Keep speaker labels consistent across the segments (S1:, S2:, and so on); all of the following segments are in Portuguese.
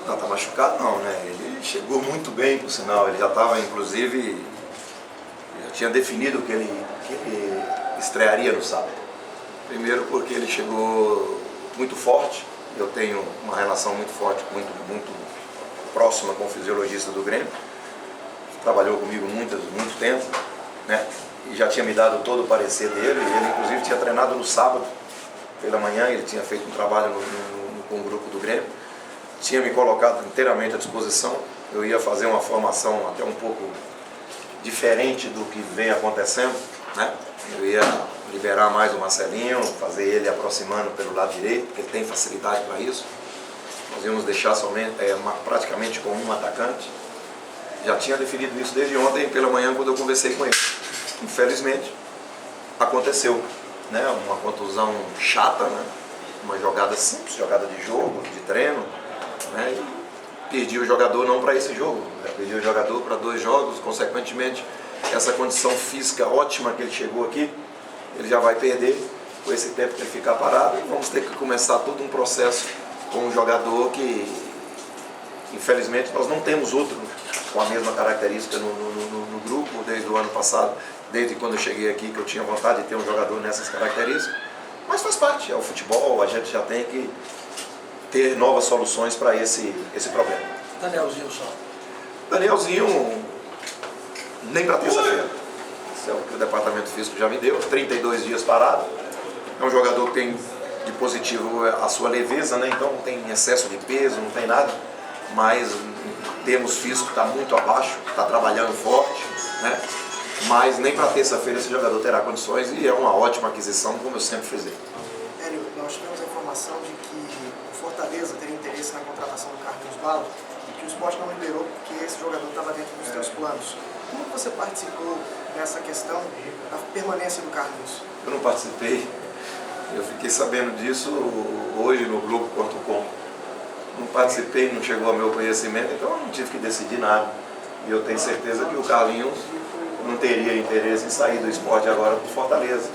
S1: Não, tá machucado não, né? Ele chegou muito bem, por sinal. Ele já estava, inclusive, já tinha definido que ele estrearia no sábado. Primeiro porque ele chegou muito forte. Eu tenho uma relação muito forte, muito próxima com o fisiologista do Grêmio. Trabalhou comigo muito tempo, né? E já tinha me dado todo o parecer dele. Ele, inclusive, tinha treinado no sábado pela manhã. Ele tinha feito um trabalho com o grupo do Grêmio. Tinha me colocado inteiramente à disposição. Eu ia fazer uma formação até um pouco diferente do que vem acontecendo, né? Eu ia liberar mais o Marcelinho, fazer ele aproximando pelo lado direito, porque ele tem facilidade para isso. Nós íamos deixar somente, praticamente com um atacante. Já tinha definido isso desde ontem pela manhã, quando eu conversei com ele. Infelizmente, aconteceu, né? Uma contusão chata, né? Uma jogada simples, jogada de jogo, de treino, né? E perdi o jogador não para esse jogo, né? Perdi o jogador para 2 jogos, consequentemente, essa condição física ótima que ele chegou aqui, ele já vai perder com esse tempo que ele ficar parado, e vamos ter que começar todo um processo com um jogador que, infelizmente, nós não temos outro com a mesma característica no grupo desde o ano passado, desde quando eu cheguei aqui, que eu tinha vontade de ter um jogador nessas características, mas faz parte, é o futebol, a gente já tem que ter novas soluções para esse problema.
S2: Danielzinho só.
S1: Danielzinho, nem para terça-feira. Isso é o que o departamento físico já me deu, 32 dias parado. É um jogador que tem de positivo a sua leveza, né? Então não tem excesso de peso, não tem nada, mas em termos físicos está muito abaixo, está trabalhando forte, né? Mas nem para terça-feira esse jogador terá condições, e é uma ótima aquisição, como eu sempre frisei.
S3: Hélio, nós tivemos a informação de que o Fortaleza teria interesse na contratação do Carlos Bala e que o Sport não liberou porque esse jogador estava dentro dos seus planos. Como você participou dessa questão da permanência do Carlos?
S1: Eu não participei, eu fiquei sabendo disso hoje no Globo.com. Não participei, não chegou ao meu conhecimento, então eu não tive que decidir nada. E eu tenho certeza que o Carlinhos não teria interesse em sair do Sport agora para o Fortaleza,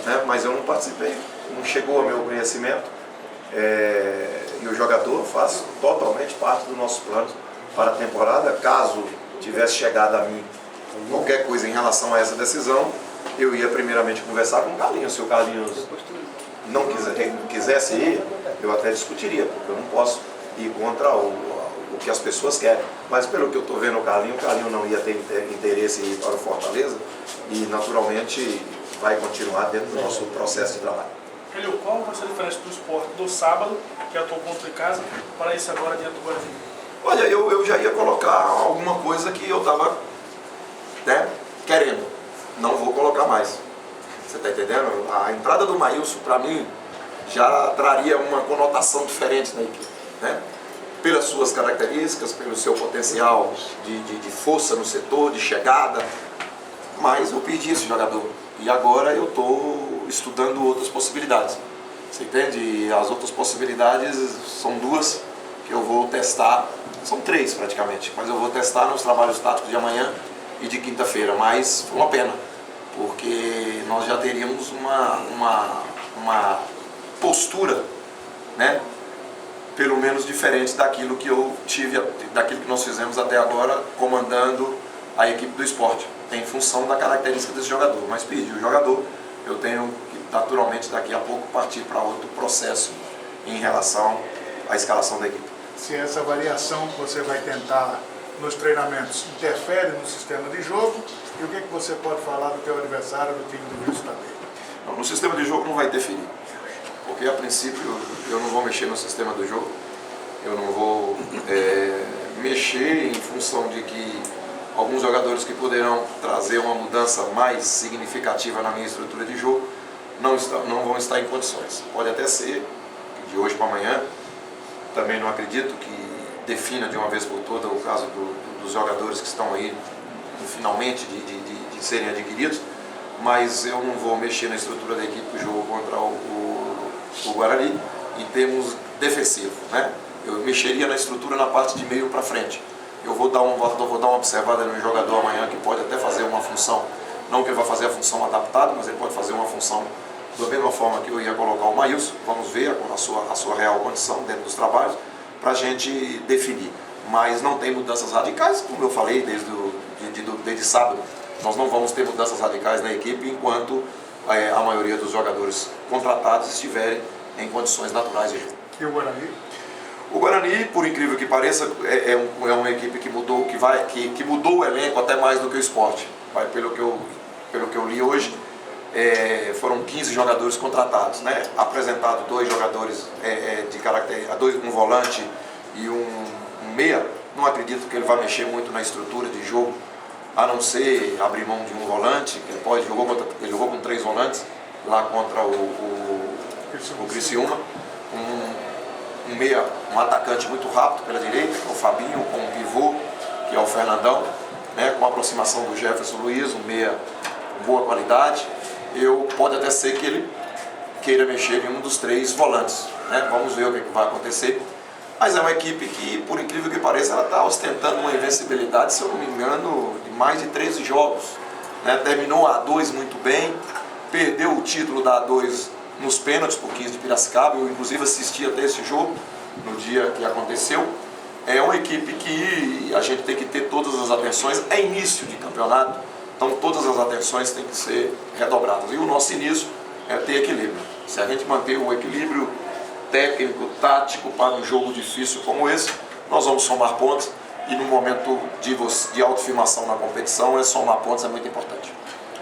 S1: né? Mas eu não participei, não chegou ao meu conhecimento, e o jogador faz totalmente parte dos nossos planos para a temporada. Caso tivesse chegado a mim qualquer coisa em relação a essa decisão, eu ia primeiramente conversar com o Carlinhos. Se o Carlinhos não quisesse ir, eu até discutiria, porque eu não posso ir contra o que as pessoas querem. Mas pelo que eu estou vendo o Carlinho não ia ter interesse em ir para o Fortaleza e naturalmente vai continuar dentro do nosso processo de trabalho.
S2: Hélio, qual vai ser a diferença do Sport do sábado, que atuou contra em casa, para esse agora diante do Guarani?
S1: Olha, eu já ia colocar alguma coisa que eu estava, né, querendo. Não vou colocar mais. Você está entendendo? A entrada do Maílson, para mim, já traria uma conotação diferente na equipe, né? Pelas suas características, pelo seu potencial de força no setor, de chegada. Mas eu perdi esse jogador. E agora eu estou estudando outras possibilidades. Você entende? E as outras possibilidades são 2 que eu vou testar. São 3 praticamente, mas eu vou testar nos trabalhos táticos de amanhã e de quinta-feira. Mas foi uma pena, porque nós já teríamos uma postura, né, pelo menos diferente daquilo que eu tive, daquilo que nós fizemos até agora, comandando a equipe do Sport, em função da característica desse jogador. Mas perdi o jogador, eu tenho que naturalmente daqui a pouco partir para outro processo em relação à escalação da equipe.
S4: Se essa variação que você vai tentar nos treinamentos interfere no sistema de jogo, e o que você pode falar do teu adversário, do time do Rio também?
S1: No sistema de jogo não vai interferir, porque a princípio eu não vou mexer no sistema do jogo, eu não vou mexer em função de que alguns jogadores que poderão trazer uma mudança mais significativa na minha estrutura de jogo não vão estar em condições. Pode até ser que de hoje para amanhã, também não acredito que defina de uma vez por toda o caso dos jogadores que estão aí finalmente de serem adquiridos, mas eu não vou mexer na estrutura da equipe do jogo contra o Guarani em termos defensivos, né? Eu mexeria na estrutura na parte de meio para frente. Eu vou dar uma observada no jogador amanhã que pode até fazer uma função, não que ele vai fazer a função adaptada, mas ele pode fazer uma função da mesma forma que eu ia colocar o Maílson. Vamos ver a sua real condição dentro dos trabalhos, para a gente definir. Mas não tem mudanças radicais, como eu falei desde sábado. Nós não vamos ter mudanças radicais na equipe enquanto a maioria dos jogadores contratados estiverem em condições naturais de jogo.
S4: E o Guarani?
S1: O Guarani, por incrível que pareça, é uma equipe que mudou, que mudou o elenco até mais do que o Sport. Pelo que eu li hoje, foram 15 jogadores contratados, né? Apresentado 2 jogadores de caráter, um volante e um meia. Não acredito que ele vai mexer muito na estrutura de jogo, a não ser abrir mão de um volante, que ele jogou com 3 volantes lá contra o Criciúma. Um meia, um atacante muito rápido pela direita, o Fabinho, com um pivô, que é o Fernandão, né, com a aproximação do Jefferson Luiz, um meia com boa qualidade. Pode até ser que ele queira mexer em um dos 3 volantes, né? Vamos ver o que vai acontecer. Mas é uma equipe que, por incrível que pareça, ela está ostentando uma invencibilidade, se eu não me engano, de mais de 13 jogos. Né? Terminou a A2 muito bem, perdeu o título da A2 nos pênaltis por 15 de Piracicaba. Eu inclusive assisti até esse jogo no dia que aconteceu. É uma equipe que a gente tem que ter todas as atenções. É início de campeonato, então todas as atenções têm que ser redobradas. E o nosso início é ter equilíbrio. Se a gente manter o equilíbrio técnico, tático para um jogo difícil como esse, nós vamos somar pontos. E no momento de autoafirmação na competição, somar pontos é muito importante.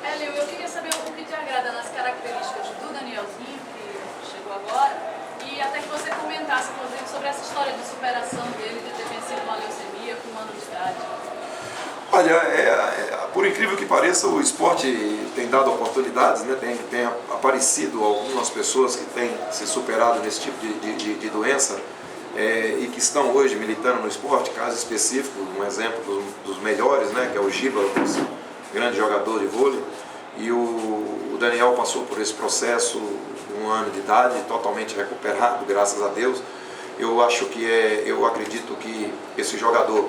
S5: Hélio, eu queria saber o que te agrada nas características do Danielzinho, que chegou agora, e até que você comentasse, inclusive, sobre essa história de superação dele, de ter vencido uma leucemia com 1 ano de idade.
S1: Olha, por incrível que pareça, o esporte tem dado oportunidades, né? Tem aparecido algumas pessoas que têm se superado nesse tipo de doença e que estão hoje militando no esporte. Caso específico, um exemplo dos melhores, né? Que é o Giba, grande jogador de vôlei, e o Daniel passou por esse processo com 1 ano de idade, totalmente recuperado, graças a Deus. Eu acredito que esse jogador,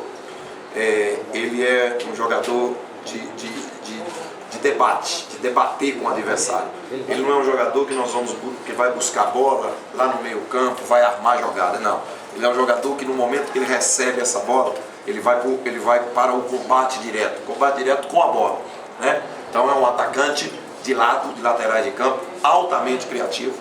S1: ele é um jogador de debate, de debater com o adversário. Ele não é um jogador que vai buscar bola lá no meio campo, vai armar jogada, não. Ele é um jogador que no momento que ele recebe essa bola, ele vai para o combate direto com a bola, né? Então é um atacante de lado, de laterais de campo, altamente criativo.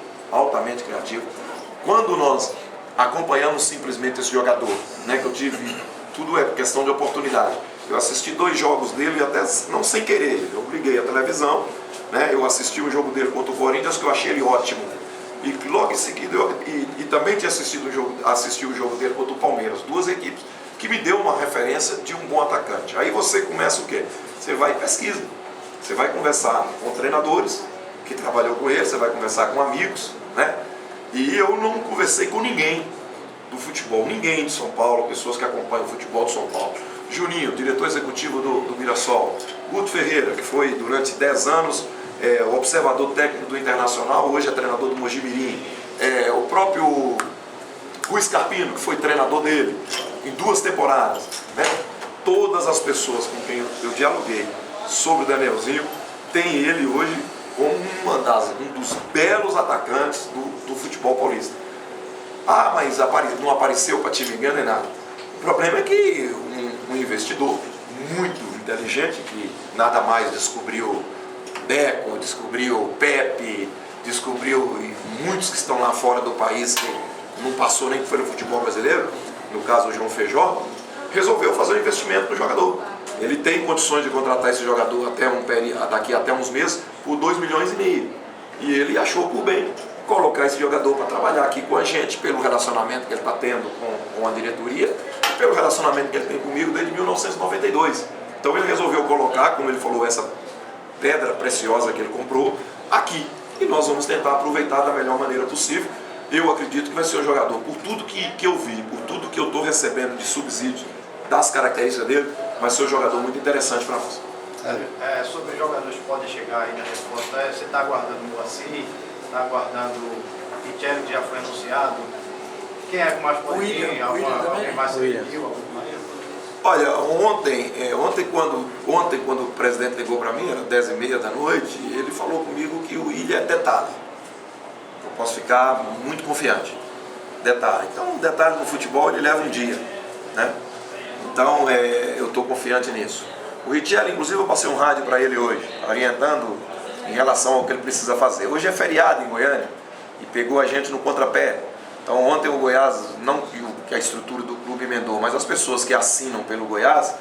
S1: Quando nós acompanhamos simplesmente esse jogador, né, que eu tive, tudo é questão de oportunidade. Eu assisti 2 jogos dele e até não sem querer, eu liguei a televisão, né, eu assisti o jogo dele contra o Corinthians, que eu achei ele ótimo. E logo em seguida, e também tinha assisti o jogo dele contra o Palmeiras, 2 equipes que me deu uma referência de um bom atacante. Aí você começa o quê? Você vai e pesquisa. Você vai conversar com treinadores que trabalhou com ele, você vai conversar com amigos, né? E eu não conversei com ninguém do futebol, ninguém de São Paulo, pessoas que acompanham o futebol de São Paulo. Juninho, diretor executivo do Mirassol. Guto Ferreira, que foi durante 10 anos o observador técnico do Internacional, hoje é treinador do Mojimirim. O próprio Rui Scarpino, que foi treinador dele em 2 temporadas, né? Todas as pessoas com quem eu dialoguei sobre o Danielzinho tem ele hoje como um dos belos atacantes do futebol paulista. Ah, mas não apareceu para time ganhar nem nada. O problema é que um investidor muito inteligente, que nada mais descobriu Deco, descobriu Pepe, descobriu muitos que estão lá fora do país que não passou nem pelo futebol brasileiro, no caso o João Feijó, resolveu fazer um investimento no jogador. Ele tem condições de contratar esse jogador daqui até uns meses por 2,5 milhões. E ele achou por bem colocar esse jogador para trabalhar aqui com a gente, pelo relacionamento que ele está tendo com a diretoria, e pelo relacionamento que ele tem comigo desde 1992. Então ele resolveu colocar, como ele falou, essa pedra preciosa que ele comprou aqui. E nós vamos tentar aproveitar da melhor maneira possível. Eu acredito que vai ser um jogador, por tudo que eu vi, por tudo que eu estou recebendo de subsídio, das características dele, vai ser um jogador muito interessante para nós.
S6: Sobre jogadores que podem chegar aí na resposta, você está aguardando o Moacir, está aguardando o Richelli, que já foi anunciado. Quem é que mais pode vir? Alguém mais seguiu?
S1: Olha, ontem quando o presidente ligou para mim, era 10h30 da noite, ele falou comigo que o Willian é tetado. Eu posso ficar muito confiante. detalhe. Então, o detalhe do futebol, ele leva um dia, né? Então, eu estou confiante nisso. O Richelli, inclusive, eu passei um rádio para ele hoje, orientando em relação ao que ele precisa fazer. Hoje é feriado em Goiânia e pegou a gente no contrapé. Então, ontem o Goiás, não que a estrutura do clube emendou, mas as pessoas que assinam pelo Goiás,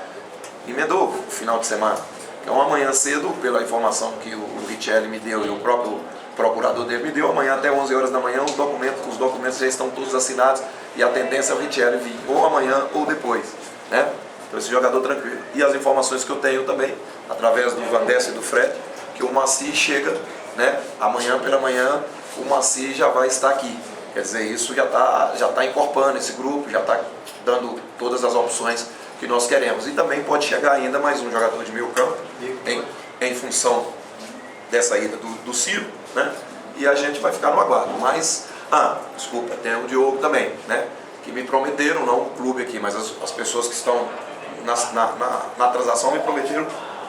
S1: emendou o final de semana. Então, amanhã cedo, pela informação que o Richelli me deu e o próprio procurador dele me deu, amanhã até 11 horas da manhã os documentos já estão todos assinados e a tendência é o Richelli vir ou amanhã ou depois, né? Então esse jogador tranquilo. E as informações que eu tenho também, através do Vandessa e do Fred, que o Maci chega, né? Amanhã pela manhã o Maci já vai estar aqui. Quer dizer, isso já tá incorporando esse grupo, já está dando todas as opções que nós queremos. E também pode chegar ainda mais um jogador de meio campo, em função dessa ida do Ciro, né? E a gente vai ficar no aguardo. Mas, desculpa, tem o Diogo também, né? Que me prometeram, não o clube aqui, mas as pessoas que estão na transação me prometeram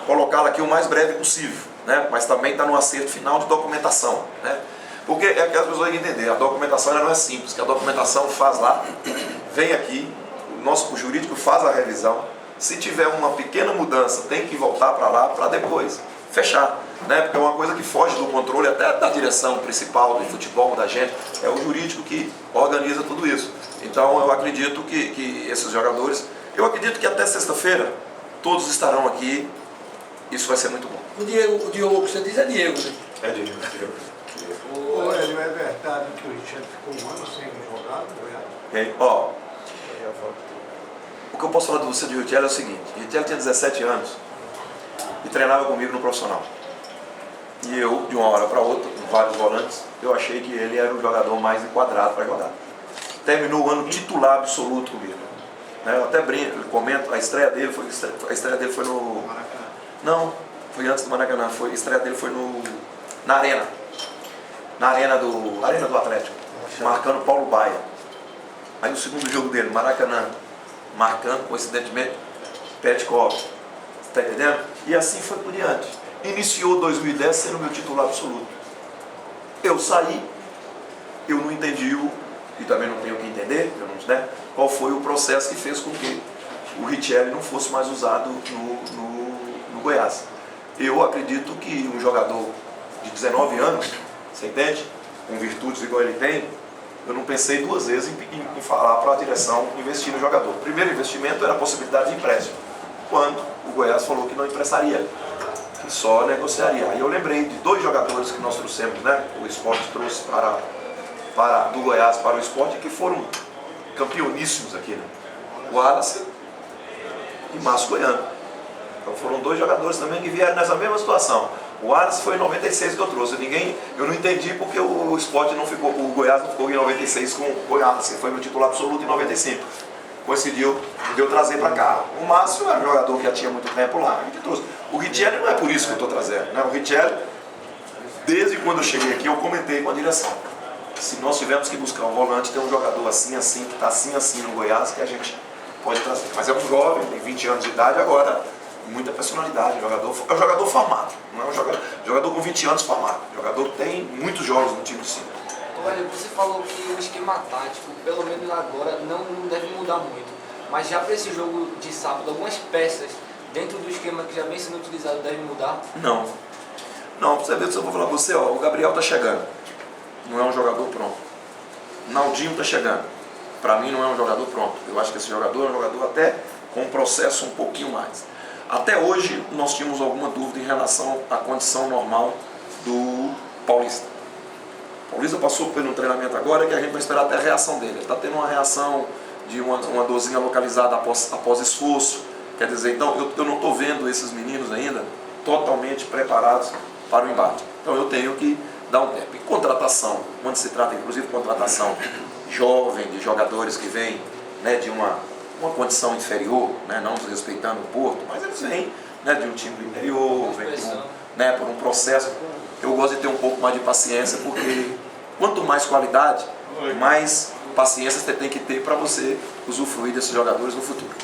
S1: colocá-la aqui o mais breve possível, né? Mas também está no acerto final de documentação, né? Porque é que as pessoas têm que entender, a documentação ela não é simples, que a documentação faz lá, vem aqui, o jurídico faz a revisão, se tiver uma pequena mudança tem que voltar para lá para depois fechar, né? Porque é uma coisa que foge do controle até da direção principal do futebol da gente, é o jurídico que organiza tudo isso. Então eu acredito que esses jogadores, eu acredito que até sexta-feira todos estarão aqui, isso vai ser muito bom.
S7: O Diogo que você diz é Diego, né?
S1: É Diego.
S4: Ô, Hélio, é verdade que o Richelli ficou um ano sem jogar no Goiás?
S1: Ó, o que eu posso falar de você de Richelli é o seguinte: Richelli tinha 17 anos e treinava comigo no profissional. E eu, de uma hora para outra, com vários volantes, eu achei que ele era o jogador mais enquadrado para jogar. Terminou o ano titular absoluto comigo, né? Eu até brinco, eu comento, a estreia dele foi no
S6: Maracanã.
S1: Não, foi antes do Maracanã, a estreia dele foi na Arena do Atlético, marcando Paulo Baia. Aí no segundo jogo dele, Maracanã, marcando, coincidentemente, Petkov. Está entendendo? E assim foi por diante. Iniciou 2010 sendo meu titular absoluto. Eu saí, eu não entendi e também não tenho que entender, né, qual foi o processo que fez com que o Richelli não fosse mais usado no Goiás. Eu acredito que um jogador de 19 anos, você entende? Com virtudes igual ele tem, eu não pensei duas vezes em falar para a direção investir no jogador. O primeiro investimento era a possibilidade de empréstimo, quando o Goiás falou que não emprestaria, que só negociaria. Aí eu lembrei de dois jogadores que nós trouxemos, né? O Sport trouxe do Goiás para o Sport, que foram campeoníssimos aqui, né? O Wallace e Márcio Goiano. Então foram dois jogadores também que vieram nessa mesma situação. O Wallace foi em 96 que eu trouxe. Eu não entendi porque o Sport não ficou, o Goiás não ficou em 96 com o Wallace, foi meu titular absoluto em 95. Coincidiu de eu trazer para cá. O Márcio era um jogador que já tinha muito tempo lá, a gente trouxe. O Richelli não é por isso que eu estou trazendo, né? O Richelli, desde quando eu cheguei aqui, eu comentei com a direção. Se nós tivermos que buscar um volante, tem um jogador assim, que está assim no Goiás, que a gente pode trazer. Mas é um jovem, tem 20 anos de idade agora, muita personalidade, é um jogador formado, não é um jogador com 20 anos formado. O jogador tem muitos jogos no time de cima.
S8: Olha, você falou que o esquema tático, pelo menos agora, não deve mudar muito. Mas já para esse jogo de sábado, algumas peças dentro do esquema que já vem sendo utilizado devem mudar?
S1: Não, pra você ver, se eu vou falar para você, ó, o Gabriel está chegando, não é um jogador pronto. Naldinho está chegando, para mim não é um jogador pronto. Eu acho que esse jogador é um jogador até com um processo um pouquinho mais. Até hoje nós tínhamos alguma dúvida em relação à condição normal do Paulista. O Paulista passou por um treinamento agora que a gente vai esperar até a reação dele. Ele está tendo uma reação de uma dorzinha localizada após esforço. Quer dizer, então eu não estou vendo esses meninos ainda totalmente preparados para o embate. Então eu tenho que dar um tempo. E contratação, quando se trata inclusive de contratação jovem, de jogadores que vêm, né, de uma condição inferior, né, não desrespeitando o Porto, mas eles vêm, né, de um time do interior, vêm por um processo. Eu gosto de ter um pouco mais de paciência, porque quanto mais qualidade, mais paciência você tem que ter para você usufruir desses jogadores no futuro.